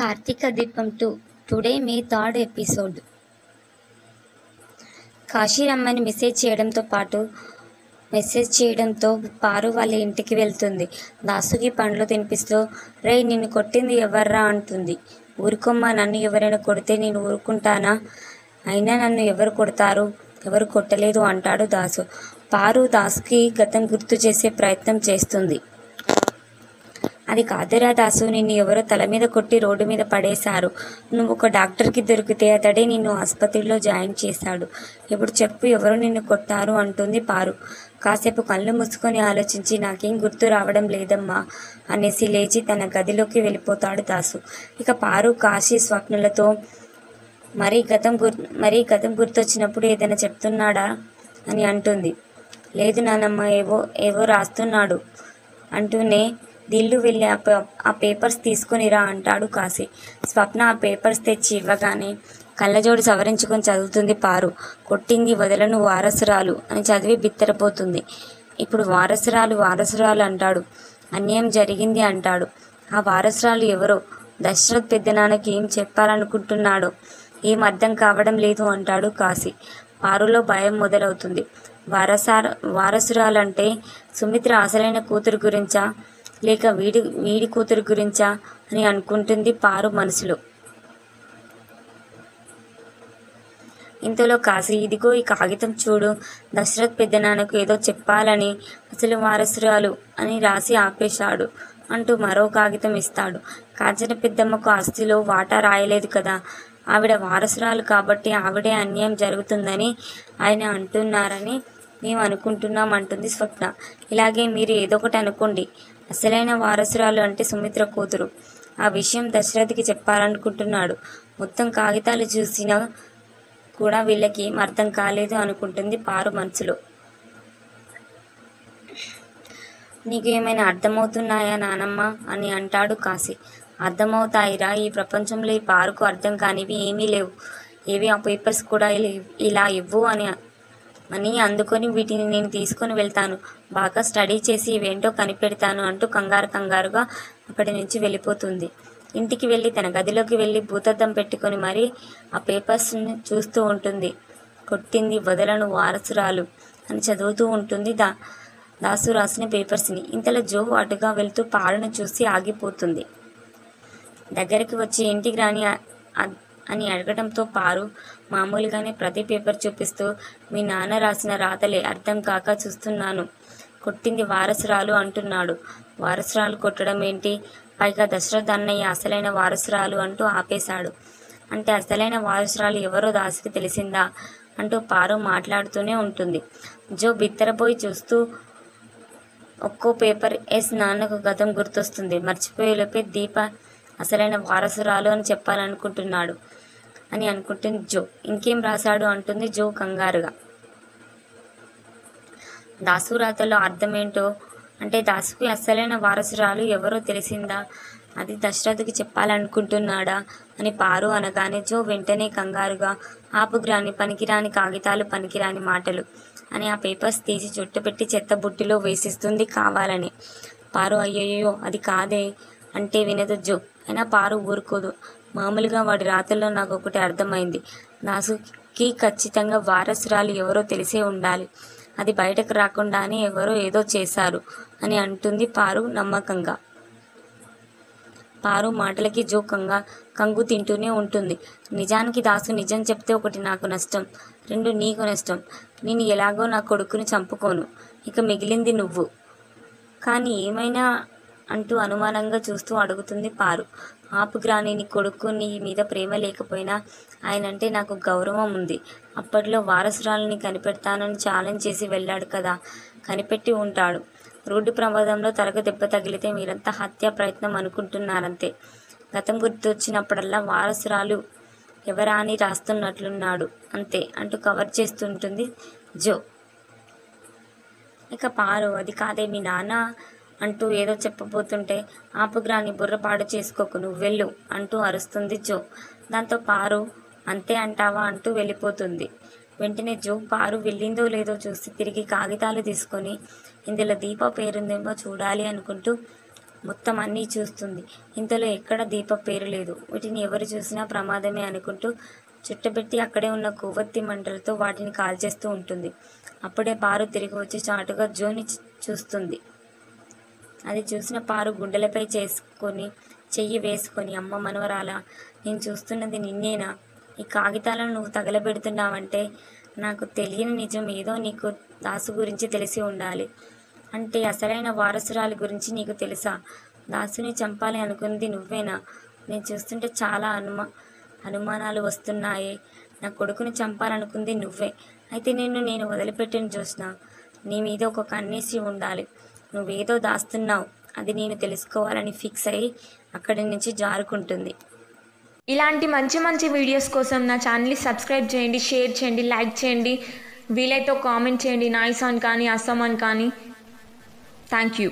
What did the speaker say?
కార్తీక దీపం 2 today May third episode. Kashi రమ్మని message చేయడంతో పారు వాళ్ళ ఇంటికి వెళ్తుంది. దాసుకి పండ్లు తినిపిస్తూ, రేయ్ నిన్ను కొట్టింది ఎవర్రా అంటుంది. ఊరుకోమ్మా, నన్ను ఎవరైనా కొడితే నేను ఊరుకుంటానా? అయినా నన్ను ఎవరు కొడతారు? ఎవరు కొట్టలేదు అంటాడు దాసు. పారు దాసుకి గతం గుర్తు చేసే ప్రయత్నం చేస్తుంది. అది కాదురా దాసు, నిన్ను ఎవరో తల మీద కొట్టి రోడ్డు మీద పడేశారు. నువ్వు ఒక డాక్టర్కి దొరికితే అతడే నిన్ను ఆసుపత్రిలో జాయిన్ చేశాడు. ఇప్పుడు చెప్పు, ఎవరు నిన్ను కొట్టారు అంటుంది పారు. కాసేపు కళ్ళు మూసుకొని ఆలోచించి, నాకేం గుర్తు రావడం లేదమ్మా అనేసి లేచి తన గదిలోకి వెళ్ళిపోతాడు దాసు. ఇక పారు కాశీ స్వప్నులతో మరీ గతం గుర్తొచ్చినప్పుడు ఏదైనా చెప్తున్నాడా అని అంటుంది. లేదు నానమ్మ, ఏవో రాస్తున్నాడు అంటూనే, దిల్లు వెళ్ళి ఆ పేపర్స్ తీసుకునిరా అంటాడు కాశీ. స్వప్న ఆ పేపర్స్ తెచ్చి ఇవ్వగానే కళ్ళజోడు సవరించుకొని చదువుతుంది పారు. కొట్టింది వదలను వారసురాలు అని చదివి బిత్తరపోతుంది. ఇప్పుడు వారసురాలు అంటాడు. అన్యాయం జరిగింది అంటాడు. ఆ వారసురాలు ఎవరో? దశరథ్ పెద్దనాన్నకి ఏం చెప్పాలనుకుంటున్నాడో ఏం అర్థం కావడం లేదు అంటాడు కాశీ. పారులో భయం మొదలవుతుంది. వారసురాలంటే సుమిత్ర అసలైన కూతురు గురించా, లేక వీడి కూతురు గురించా అని అనుకుంటుంది పారు మనసులో. ఇంతలో కాశీ, ఇదిగో ఈ కాగితం చూడు, దశరథ్ పెద్దనాన్నకు ఏదో చెప్పాలని అసలు వారసురాలు అని రాసి ఆపేశాడు అంటూ మరో కాగితం ఇస్తాడు. కాంచన పెద్దమ్మకు ఆస్తిలో వాటా రాయలేదు కదా, ఆవిడ వారసురాలు కాబట్టి ఆవిడే అన్యాయం జరుగుతుందని ఆయన అంటున్నారని మేము అనుకుంటున్నాం అంటుంది స్వప్న. ఇలాగే మీరు ఏదో ఒకటి అనుకోండి. అసలైన వారసురాలు అంటే సుమిత్ర కూతురు. ఆ విషయం దశరథ్కి చెప్పాలనుకుంటున్నాడు. మొత్తం కాగితాలు చూసినా కూడా వీళ్ళకి ఏం అర్థం కాలేదు అనుకుంటుంది పారు మనసులో. నీకు ఏమైనా అర్థమవుతున్నాయా నానమ్మ అని అంటాడు కాశీ. అర్థమవుతాయిరా, ఈ ప్రపంచంలో ఈ పారుకు అర్థం కానివి ఏమీ లేవు. ఏవి ఆ పేపర్స్ కూడా ఇలా ఇవ్వు అని అందుకొని వీటిని నేను తీసుకొని వెళ్తాను. బాగా స్టడీ చేసి ఇవేంటో కనిపెడతాను అంటూ కంగారుగా అక్కడి నుంచి వెళ్ళిపోతుంది. ఇంటికి వెళ్ళి తన గదిలోకి వెళ్ళి భూతద్దం పెట్టుకొని మరీ ఆ పేపర్స్ని చూస్తూ ఉంటుంది. కొట్టింది వదలను వారసురాలు అని చదువుతూ ఉంటుంది దాసు రాసిన పేపర్స్ని. ఇంతలో జో అటుగా వెళ్తూ పారును చూసి ఆగిపోతుంది. దగ్గరికి వచ్చి ఇంటికి రాని అని అడగడంతో పారు మామూలుగానే ప్రతి పేపర్ చూపిస్తూ, మీ నాన్న రాసిన రాతలే, అర్థం కాక చూస్తున్నాను. కొట్టింది వారసురాలు అంటున్నాడు. వారసురాలు కొట్టడం ఏంటి? పైగా దశరథ్ అన్నయ్య అసలైన వారసురాలు అంటూ ఆపేశాడు. అంటే అసలైన వారసురాలు ఎవరో దాసుకి తెలిసిందా అంటూ పారు మాట్లాడుతూనే ఉంటుంది. జో బిత్తరపోయి చూస్తూ ఒక్కో పేపర్ నాన్నకు గతం గుర్తొస్తుంది. మర్చిపోయేలోపే దీప అసలైన వారసురాలు అని చెప్పాలనుకుంటున్నాడు అని అనుకుంటుంది జో. ఇంకేం రాశాడు అంటుంది జో కంగారుగా. దాసు రాతలో అర్థమేంటో, అంటే దాసుకి అసలైన వారసురాలు ఎవరో తెలిసిందా, అది దశరథ్కి చెప్పాలనుకుంటున్నాడా అని పారు అనగానే జో వెంటనే కంగారుగా, ఆపుగ్రాని, పనికిరాని కాగితాలు, పనికిరాని మాటలు అని ఆ పేపర్స్ తీసి చుట్టుపెట్టి చెత్త బుట్టిలో వేసిస్తుంది కావాలని. పారు అయ్యయ్యో అది కాదే అంటే వినదు జో. అయినా పారు ఊరుకోదు. మామూలుగా వాడి రాతల్లో నాకు ఒకటి అర్థమైంది. దాసుకి ఖచ్చితంగా వారసురాలు ఎవరో తెలిసే ఉండాలి. అది బయటకు రాకుండానే ఎవరో ఏదో చేశారు అని అంటుంది పారు నమ్మకంగా. పారు మాటలకి జో కంగు తింటూనే ఉంటుంది. నిజానికి దాసు నిజం చెప్తే ఒకటి నాకు నష్టం, రెండు నీకు నష్టం. నేను ఎలాగో నా కొడుకుని చంపుకోను, ఇక మిగిలింది నువ్వు. కానీ ఏమైనా అంటూ అనుమానంగా చూస్తూ అడుగుతుంది పారు. ఆపుగ్రాని, నీ కొడుకు నీ మీద ప్రేమ లేకపోయినా ఆయనంటే నాకు గౌరవం ఉంది. అప్పట్లో వారసురాలని కనిపెడతానని ఛాలెంజ్ చేసి వెళ్ళాడు కదా, కనిపెట్టి ఉంటాడు. రోడ్డు ప్రమాదంలో తలకు దెబ్బ తగిలితే మీరంతా హత్యా ప్రయత్నం అనుకుంటున్నారంతే. గతం గుర్తొచ్చినప్పుడల్లా వారసురాలు ఎవరా అని రాస్తున్నట్లున్నాడు అంతే అంటూ కవర్ చేస్తుంటుంది జో. ఇక పారు, అది కాదే మీ నాన్న అంటూ ఏదో చెప్పబోతుంటే, ఆపుగ్రాని, బుర్రపాడు చేసుకోకు, నువ్వు వెళ్ళు అంటూ అరుస్తుంది జో. దాంతో పారు అంతే అంటావా అంటూ వెళ్ళిపోతుంది. వెంటనే జో పారు వెళ్ళిందో లేదో చూసి తిరిగి కాగితాలు తీసుకొని, ఇందులో దీప పేరుందేమో చూడాలి అనుకుంటూ మొత్తం అన్నీ చూస్తుంది. ఇంతలో ఎక్కడ దీపక్ పేరు లేదు. వీటిని ఎవరు చూసినా ప్రమాదమే అనుకుంటూ చుట్టబెట్టి అక్కడే ఉన్న కొవ్వొత్తి మంటలతో వాటిని కాల్చేస్తూ ఉంటుంది. అప్పుడే పారు తిరిగి వచ్చి చాటుగా జోని చూస్తుంది. అది చూసిన పారు గుండెలపై చెయ్యి వేసుకొని, అమ్మ మనవరాలా, నేను చూస్తున్నది నిన్నేనా? ఈ కాగితాలను నువ్వు తగలబెడుతున్నావంటే నాకు తెలియని నిజం ఏదో నీకు దాసు గురించి తెలిసి ఉండాలి. అంటే అసలైన వారసురాలి గురించి నీకు తెలుసా? దాసుని చంపాలి అనుకున్నది నువ్వేనా? నేను చూస్తుంటే చాలా అనుమానాలు వస్తున్నాయే. నా కొడుకుని చంపాలనుకుంది నువ్వే. అయితే నేను వదిలిపెట్టిన జ్యోత్స్న, నీ మీద ఒక కన్నేసి ఉండాలి. నువ్వేదో దాస్తున్నావు, అది నేను తెలుసుకోవాలని ఫిక్స్ అయ్యి అక్కడి నుంచి జారుకుంటుంది. ఇలాంటి మంచి మంచి వీడియోస్ కోసం నా ఛానల్ని సబ్స్క్రైబ్ చేయండి, షేర్ చేయండి, లైక్ చేయండి, వీలైతే కామెంట్ చేయండి, నైస్ అని కానీ అస్సాం అని కానీ. Thank you.